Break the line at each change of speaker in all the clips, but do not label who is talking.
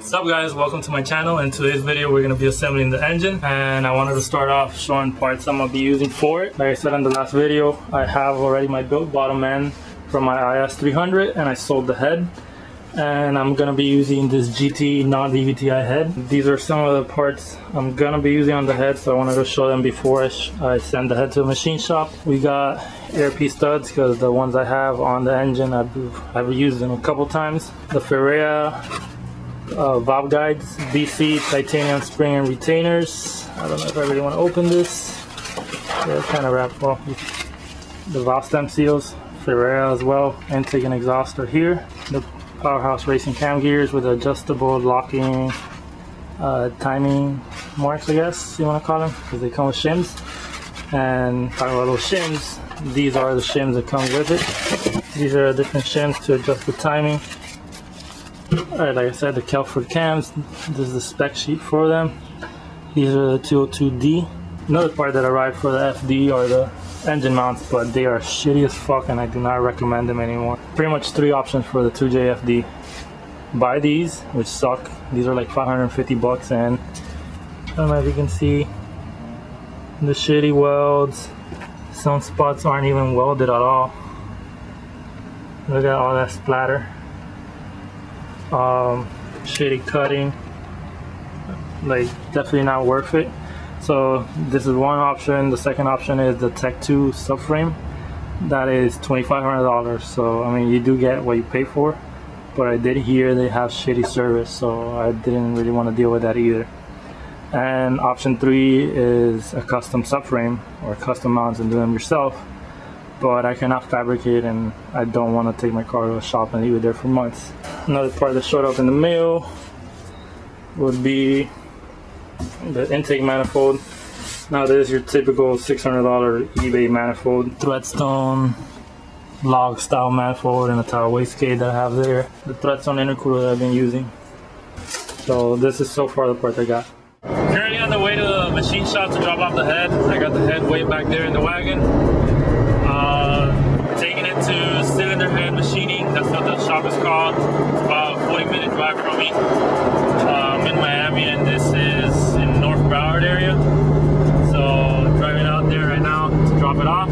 What's up guys, welcome to my channel. In today's video we're going to be assembling the engine, and I wanted to start off showing parts I'm going to be using for it. Like I said in the last video, I have already my built bottom end from my IS300 and I sold the head, and I'm going to be using this GTE non-VVTi head. These are some of the parts I'm going to be using on the head, so I wanted to show them before I send the head to a machine shop. We got air piece studs because the ones I have on the engine I've used them a couple times. The Ferrea valve guides, BC titanium spring and retainers. I don't know if I really want to open this. They're kind of wrapped well. The valve stem seals, Ferrea as well. Intake and exhaust are here. The Powerhouse racing cam gears with adjustable locking timing marks, I guess you want to call them, because they come with shims. And talking about those shims, these are the shims that come with it. These are different shims to adjust the timing. Alright, like I said, the Kelford cams, this is the spec sheet for them. These are the 202D. Another part that arrived for the FD are the engine mounts, but they are shitty as fuck and I do not recommend them anymore. Pretty much three options for the 2J FD. Buy these, which suck. These are like 550 bucks, and I don't know if you can see the shitty welds. Some spots aren't even welded at all. Look at all that splatter. Shitty cutting, like definitely not worth it. So this is one option. The second option is the Tech 2 subframe. That is $2,500. So I mean, you do get what you pay for, but I did hear they have shitty service, so I didn't really want to deal with that either. And option 3 is a custom subframe or custom mounts and do them yourself, but I cannot fabricate and I don't want to take my car to a shop and leave it there for months. Another part that showed up in the mail would be the intake manifold. Now this is your typical $600 eBay manifold. Threadstone log style manifold and a tile wastegate that I have there. The Threadstone intercooler that I've been using. So this is so far the part I got. Currently on the way to the machine shop to drop off the head. I got the head way back there in the wagon. Taking it to cylinder head machining. That's what the shop is called. It's about a 40-minute drive from me. I'm in Miami and this is in North Broward area. So driving out there right now to drop it off.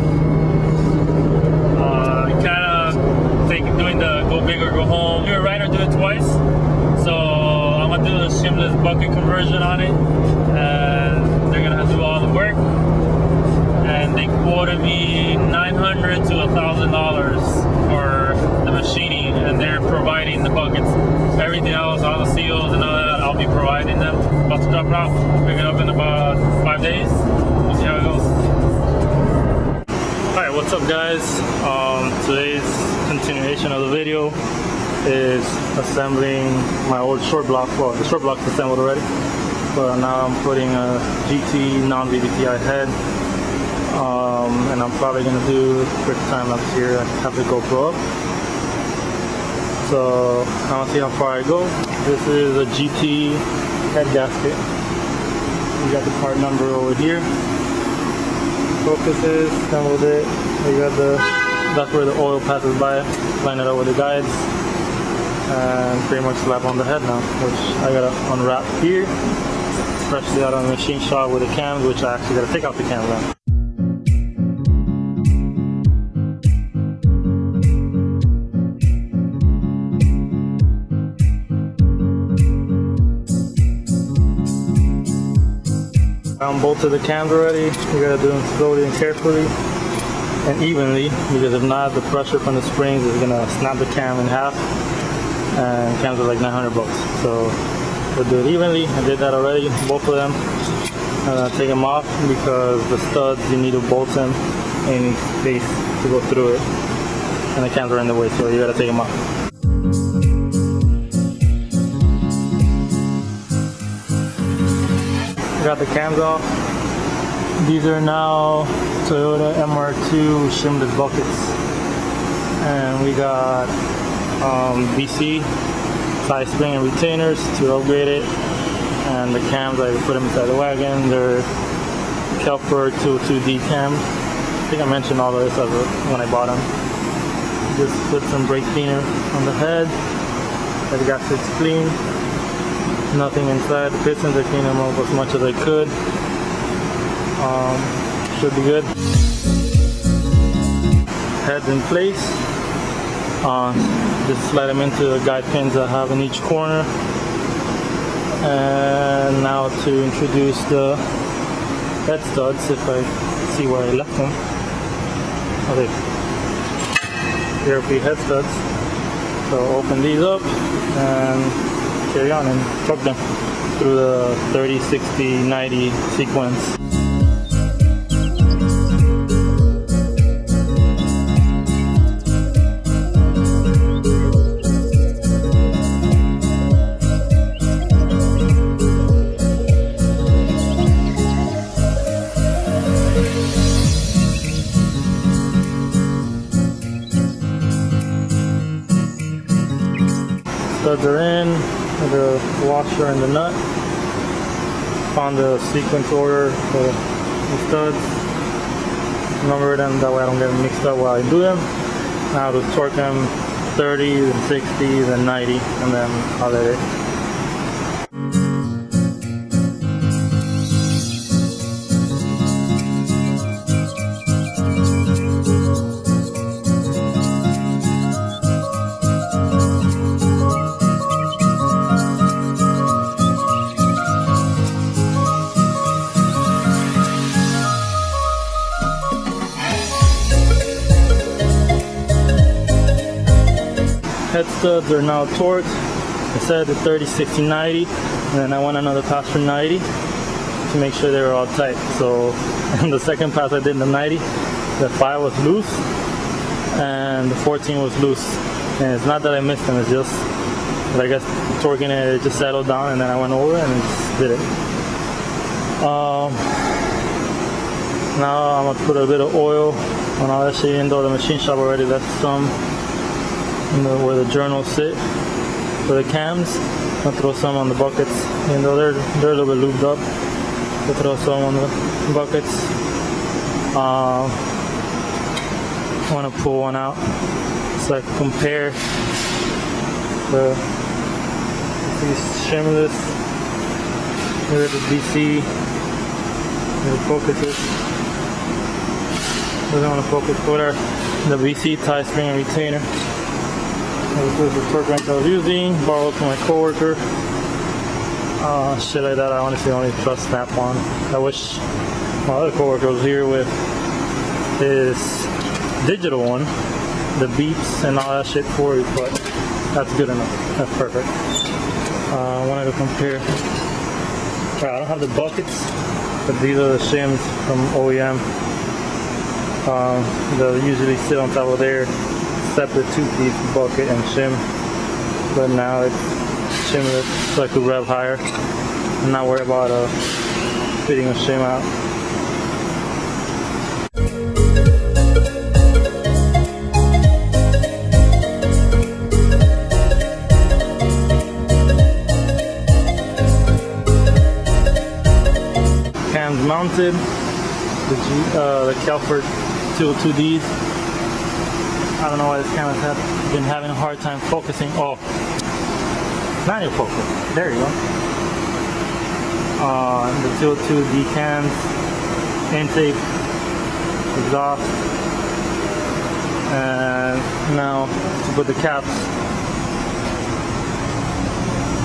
Kind of doing the go big or go home. Do it right or do it twice. So I'm gonna do the shimless bucket conversion on it, and they're gonna do all the work. And they quoted me $900 to $1,000 for the machining, and they're providing the buckets. Everything else, all the seals and all that, I'll be providing them. About to drop it off, pick it up in about 5 days. We'll see how it goes. Alright, what's up guys? Today's continuation of the video is assembling my old short block. Well, the short block's assembled already, but now I'm putting a GTE non-VVTi head. And I'm probably going to do quick time lapse here. I have the GoPro up, so I want to see how far I go. This is a GTE head gasket. We got the part number over here. Focuses, assembled it. We got that's where the oil passes by. Line it up with the guides, and pretty much slap on the head now, which I gotta unwrap here. Freshly out of the machine shop with the cams, which I actually gotta take out the cams now. I unbolted the cams already. You gotta do them slowly and carefully and evenly, because if not, the pressure from the springs is gonna snap the cam in half, and cams are like 900 bucks. So we'll do it evenly. I did that already, both of them. I'm gonna take them off because the studs, you need to bolt them in space to go through it, and the cams are in the way, so you gotta take them off. Got the cams off. These are now Toyota MR2 shimless buckets, and we got BC side spring and retainers to upgrade it, and the cams I put them inside the wagon. They're Kelford 202D cams. I think I mentioned all of this when I bought them. Just put some brake cleaner on the head. The gasket is clean. Nothing inside the pistons. I cleaned them up as much as I could. Should be good. Heads in place. Just slide them into the guide pins I have in each corner. And now to introduce the head studs, if I see where I left them. Oh, there. PRP head studs. So open these up and carry on and torque them through the 30, 60, 90 sequence. Studs are in, the washer and the nut. Found the sequence order for the studs. Number them, that way I don't get them mixed up while I do them. Now to torque them 30s and 60s and 90, and then I'll let it. Head studs are now torqued. I said the 30, 60, 90, and then I went another pass for 90 to make sure they were all tight. So in the second pass I did the 90, the 5 was loose and the 14 was loose. And it's not that I missed them, it's just that I guess torquing it just settled down, and then I went over and just did it. Now I'm gonna put a bit of oil on all that shit, even though the machine shop already left some where the journals sit for the cams. I'll throw some on the buckets, even though they're a little bit lubed up. I'll throw some on the buckets. I want to pull one out so I can compare these shimless. Here's the DC. The focuses. Doesn't want to focus. Put the BC tie spring and retainer. This was the torque wrench I was using, borrowed from my coworker. Shit like that, I honestly only trust Snap-on. I wish my other coworker was here with his digital one, the beeps and all that shit for it, but that's good enough. That's perfect. I wanted to compare. I don't have the buckets, but these are the shims from OEM. They'll usually sit on top of there. Separate 2-piece bucket and shim, but now it's shimless, so I could rev higher and not worry about fitting a shim out. Cams mounted, the Kelford 202Ds. I don't know why this camera's been having a hard time focusing. Oh, manual focus. There you go. The 202D cams, intake, exhaust, and now to put the caps.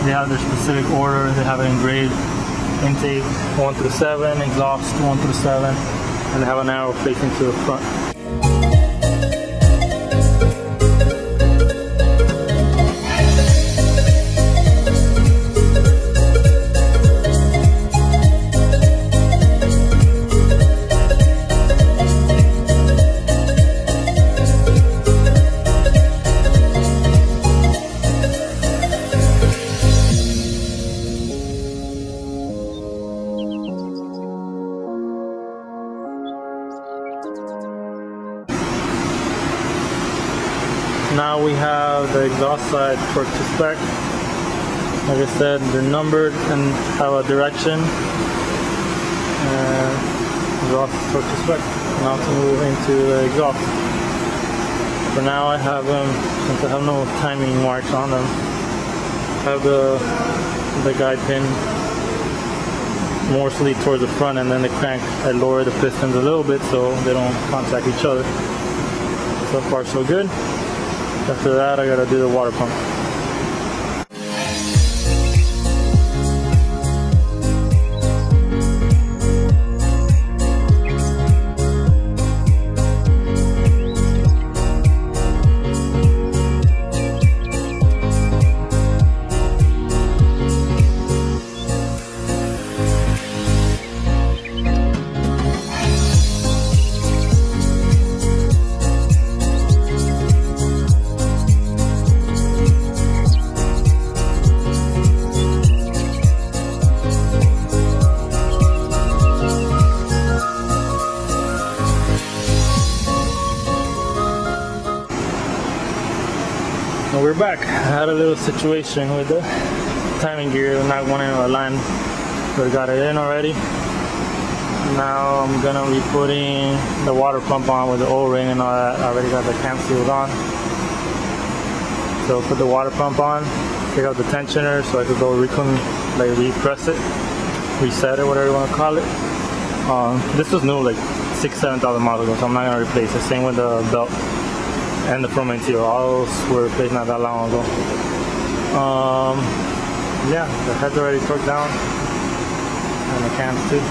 They have their specific order. They have it engraved. Intake 1 through 7, exhaust 1 through 7, and they have an arrow facing to the front. Now we have the exhaust side torqued to spec. Like I said, they're numbered and have a direction. And exhaust torqued to spec. Now to move into the exhaust. For now I have them, since I have no timing marks on them, I have the the guide pin mostly towards the front, and then the crank, I lower the pistons a little bit so they don't contact each other. So far so good. After that I gotta do the water pump. And we're back. I had a little situation with the timing gear not wanting to align, but I got it in already. Now I'm gonna be putting the water pump on with the O-ring and all that. I already got the cam seals on. So put the water pump on, take out the tensioner so I could go repress it, reset it, whatever you want to call it. This was new like 6,000-7,000 miles ago, so I'm not gonna replace it. Same with the belt and the front main seal. All those were replaced not that long ago. Yeah, the head's already torqued down, and the cams too.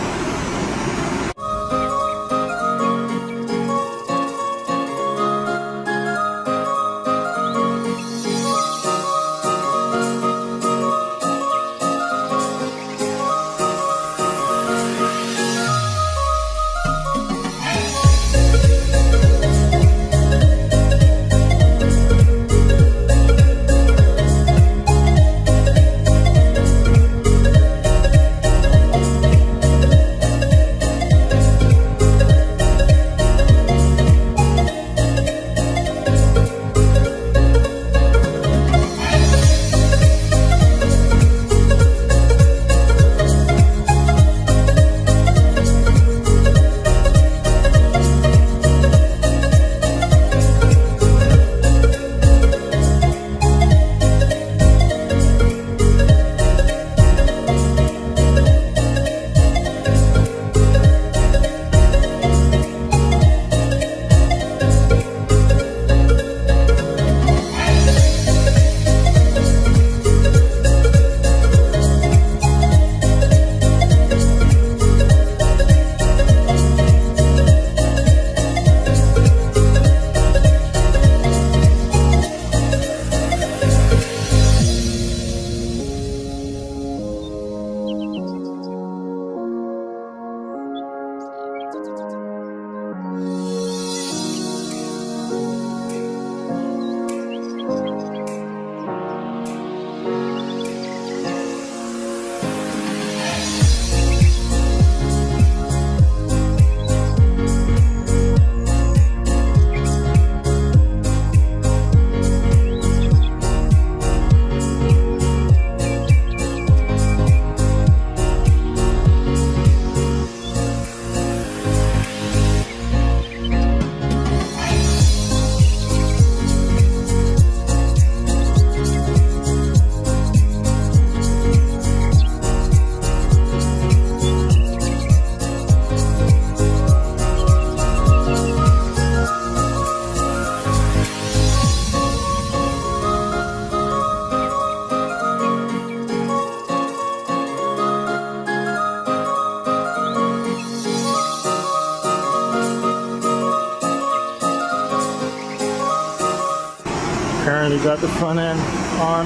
Currently got the front end on,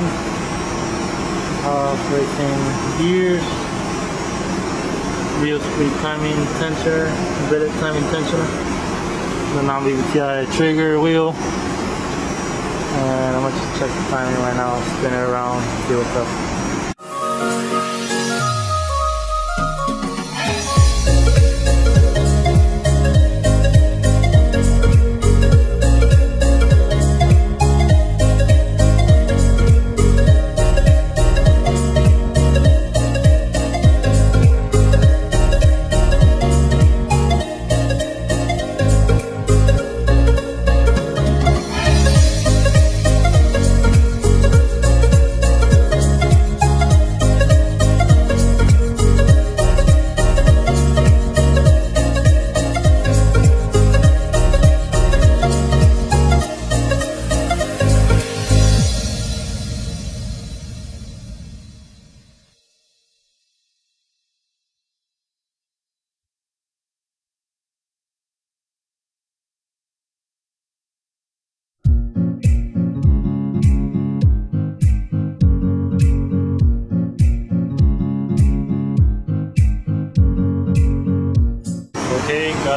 placing gears, real speed timing tensioner, embedded timing tensioner, the non-BBTI trigger wheel, and I'm gonna just check the timing right now, spin it around, see what's up.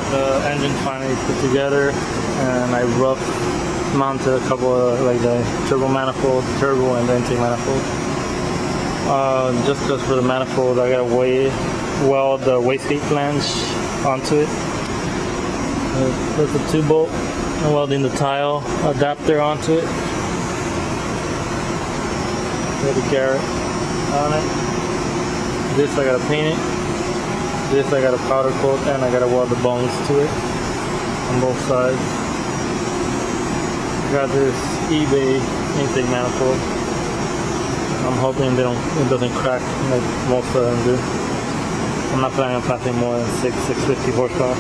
got the engine finally put together, and I rough mounted a couple of like the turbo manifold, turbo and the intake manifold. Just because for the manifold I gotta weld the wastegate flange onto it. That's a 2-bolt. I'm welding the tile adapter onto it. Got the Garrett on it. This I gotta paint it. This I gotta powder coat, and I gotta weld the bungs to it on both sides. Got this eBay intake manifold. I'm hoping it doesn't crack like most of them do. I'm not planning on passing more than 650 horsepower.